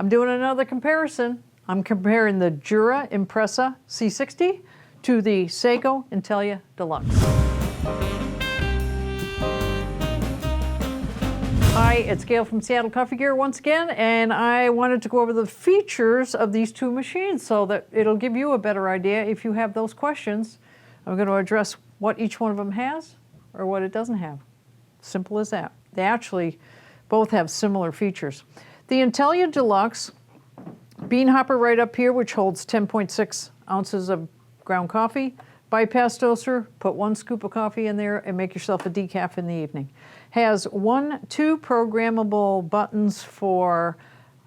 I'm doing another comparison. I'm comparing the Jura Impressa C60 to the Saeco Intelia Deluxe. Hi, it's Gail from Seattle Coffee Gear once again, and I wanted to go over the features of these two machines so that it'll give you a better idea if you have those questions. I'm going to address what each one of them has or what it doesn't have. Simple as that. They actually both have similar features. The Intelia Deluxe, bean hopper right up here, which holds 10.6 ounces of ground coffee. Bypass toaster, put 1 scoop of coffee in there and make yourself a decaf in the evening. Has 2 programmable buttons for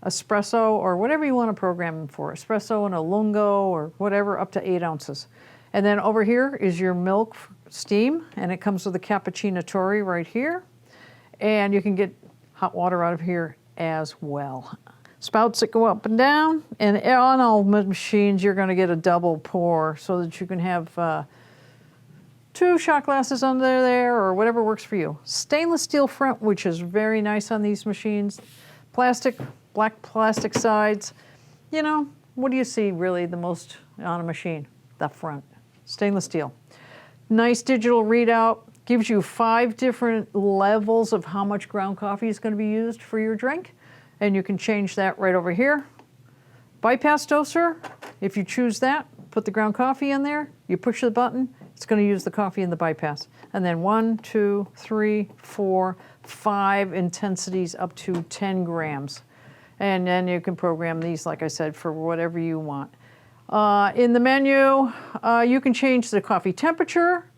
espresso or whatever you want to program them for. Espresso and a lungo or whatever, up to 8 ounces. And then over here is your milk steam, and it comes with a cappuccino right here. And you can get hot water out of here as well. Spouts that go up and down, and on all machines you're going to get a double pour so that you can have 2 shot glasses under there or whatever works for you. Stainless steel front, which is very nice on these machines. Plastic, black plastic sides. You know, what do you see really the most on a machine? The front. Stainless steel. Nice digital readout. Gives you 5 different levels of how much ground coffee is going to be used for your drink. And you can change that right over here. Bypass toaster, if you choose that, put the ground coffee in there, you push the button, it's going to use the coffee in the bypass. And then 1, 2, 3, 4, 5 intensities up to 10 grams. And then you can program these, like I said, for whatever you want. In the menu, you can change the coffee temperature,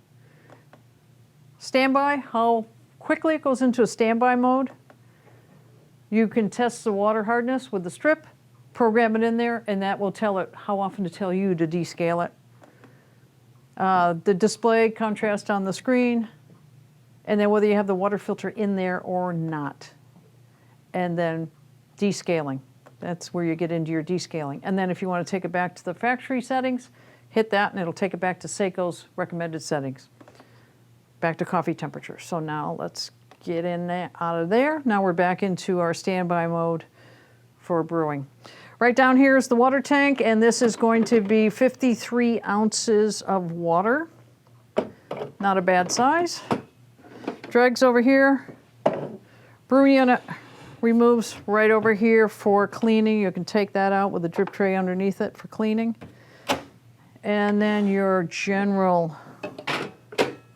standby, how quickly it goes into a standby mode. You can test the water hardness with the strip, program it in there, and that will tell it how often to tell you to descale it. The display contrast on the screen, and then whether you have the water filter in there or not. And then descaling. That's where you get into your descaling. And then if you want to take it back to the factory settings, hit that and it'll take it back to Saeco's recommended settings. Back to coffee temperature. So now let's get in there, out of there. Now we're back into our standby mode for brewing. Right down here is the water tank, and this is going to be 53 ounces of water. Not a bad size. Dregs over here. Brew unit removes right over here for cleaning. You can take that out with a drip tray underneath it for cleaning. And then your general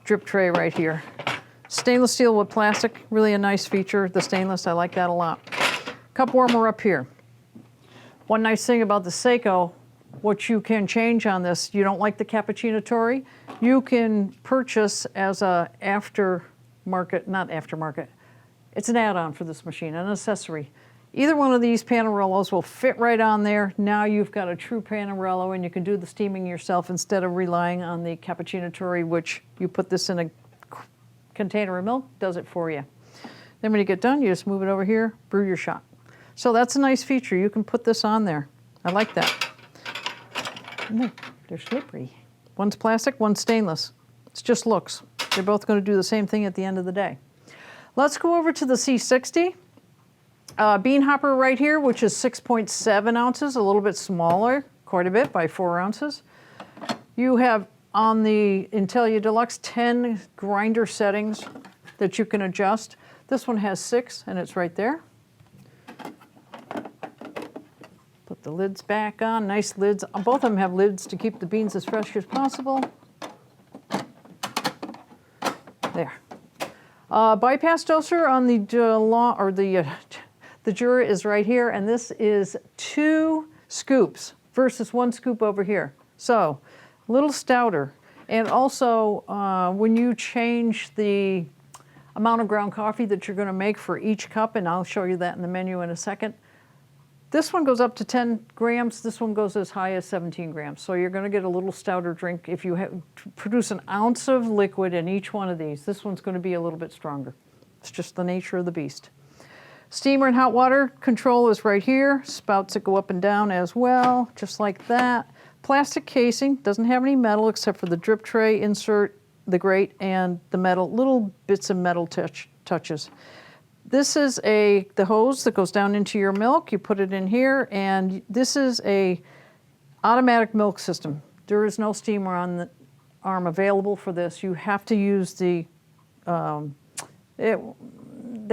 drip tray right here. Stainless steel with plastic, really a nice feature. The stainless, I like that a lot. Cup warmer up here. One nice thing about the Saeco, what you can change on this, you don't like the cappuccino, you can purchase as a aftermarket, it's an add-on for this machine, an accessory. Either one of these Panarellos will fit right on there. Now you've got a true Panarello and you can do the steaming yourself instead of relying on the cappuccino, which you put this in a container of milk, does it for you. Then when you get done, you just move it over here, brew your shot. So that's a nice feature. You can put this on there. I like that. They're slippery. One's plastic, one's stainless. It's just looks. They're both going to do the same thing at the end of the day. Let's go over to the C60. Bean hopper right here, which is 6.7 ounces, a little bit smaller, quite a bit, by 4 ounces. You have on the Intelia Deluxe 10 grinder settings that you can adjust. This one has 6, and it's right there. Put the lids back on, nice lids. Both of them have lids to keep the beans as fresh as possible. There. Bypass toaster on the Jura is right here, and this is 2 scoops versus 1 scoop over here. So, a little stouter. And also, when you change the amount of ground coffee that you're going to make for each cup, and I'll show you that in the menu in a second, this one goes up to 10 grams, this one goes as high as 17 grams. So you're going to get a little stouter drink. If you produce an ounce of liquid in each one of these, this one's going to be a little bit stronger. It's just the nature of the beast. Steamer and hot water control is right here. Spouts that go up and down as well, just like that. Plastic casing, doesn't have any metal except for the drip tray insert, the grate, and the metal, little bits of metal touches. This is the hose that goes down into your milk. You put it in here, and this is a automatic milk system. There is no steamer on the arm available for this. You have to use the, they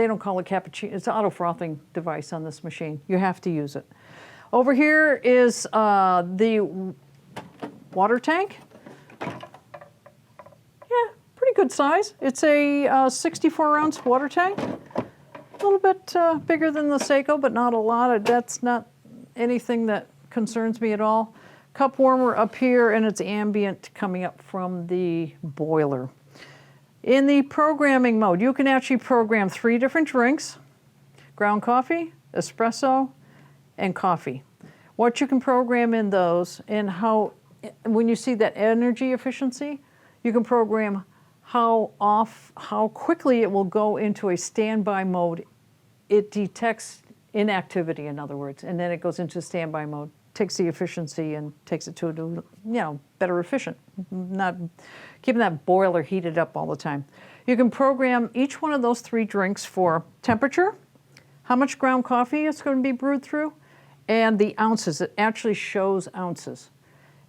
don't call it cappuccino, it's an auto frothing device on this machine. You have to use it. Over here is the water tank. Yeah, pretty good size. It's a 64-ounce water tank. A little bit bigger than the Saeco, but not a lot. That's not anything that concerns me at all. Cup warmer up here, and it's ambient coming up from the boiler. In the programming mode, you can actually program 3 different drinks: ground coffee, espresso, and coffee. What you can program in those, and how, when you see that energy efficiency, you can program how quickly it will go into a standby mode. It detects inactivity, in other words, and then it goes into standby mode, takes the efficiency and takes it to better efficient, not keeping that boiler heated up all the time. You can program each one of those 3 drinks for temperature, how much ground coffee it's going to be brewed through, and the ounces. It actually shows ounces.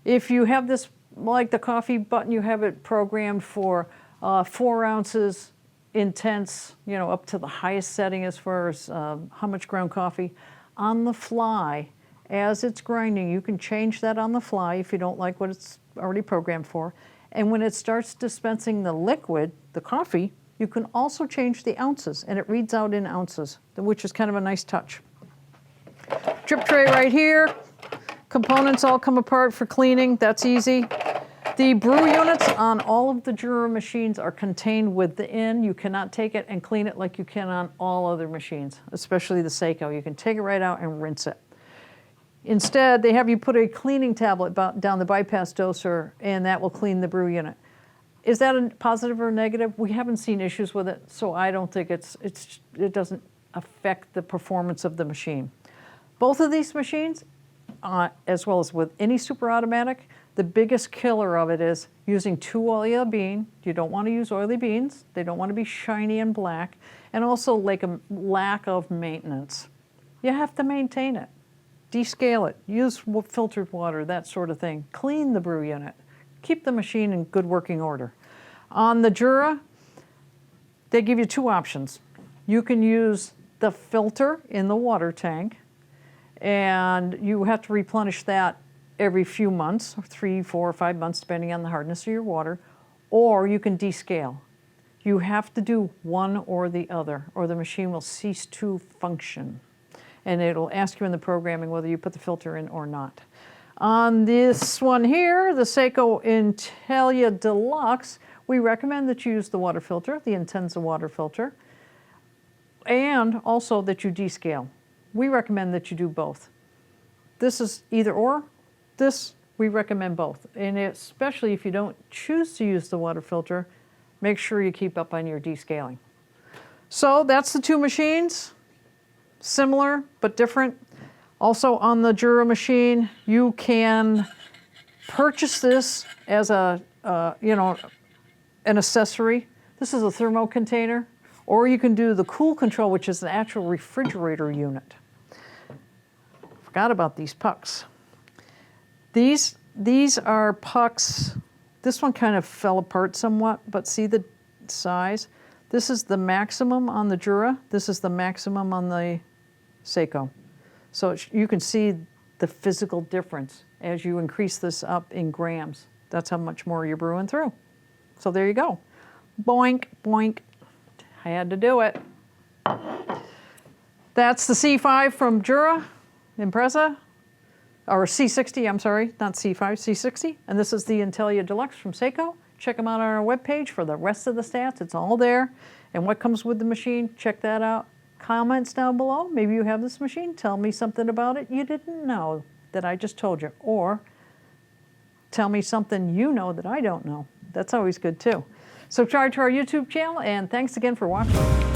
If you have this, like the coffee button, you have it programmed for 4 ounces intense, up to the highest setting as far as how much ground coffee. On the fly, as it's grinding, you can change that on the fly if you don't like what it's already programmed for. And when it starts dispensing the liquid, the coffee, you can also change the ounces, and it reads out in ounces, which is kind of a nice touch. Drip tray right here. Components all come apart for cleaning. That's easy. The brew units on all of the Jura machines are contained within. You cannot take it and clean it like you can on all other machines, especially the Saeco. You can take it right out and rinse it. Instead, they have you put a cleaning tablet down the bypass doser, and that will clean the brew unit. Is that a positive or negative? We haven't seen issues with it, so I don't think it doesn't affect the performance of the machine. Both of these machines, as well as with any super automatic, the biggest killer of it is using too oily a bean. You don't want to use oily beans. They don't want to be shiny and black. And also like a lack of maintenance. You have to maintain it. Descale it. Use filtered water, that sort of thing. Clean the brew unit. Keep the machine in good working order. On the Jura, they give you 2 options. You can use the filter in the water tank, and you have to replenish that every few months, 3, 4, or 5 months, depending on the hardness of your water, or you can descale. You have to do one or the other, or the machine will cease to function. And it'll ask you in the programming whether you put the filter in or not. On this one here, the Saeco Intelia Deluxe, we recommend that you use the water filter, the Intensa water filter, and also that you descale. We recommend that you do both. This is either or. This, we recommend both. And especially if you don't choose to use the water filter, make sure you keep up on your descaling. So that's the 2 machines. Similar, but different. Also on the Jura machine, you can purchase this as an accessory. This is a thermo container. Or you can do the cool control, which is the actual refrigerator unit. Forgot about these pucks. These are pucks. This one kind of fell apart somewhat, but see the size? This is the maximum on the Jura. This is the maximum on the Saeco. So you can see the physical difference as you increase this up in grams. That's how much more you're brewing through. So there you go. Boink, boink. I had to do it. That's the C5 from Jura Impressa, or C60, I'm sorry, not C5, C60. And this is the Intelia Deluxe from Saeco. Check them out on our webpage for the rest of the stats. It's all there. And what comes with the machine, check that out. Comments down below. Maybe you have this machine. Tell me something about it you didn't know that I just told you. Or tell me something you know that I don't know. That's always good too. Subscribe to our YouTube channel, and thanks again for watching.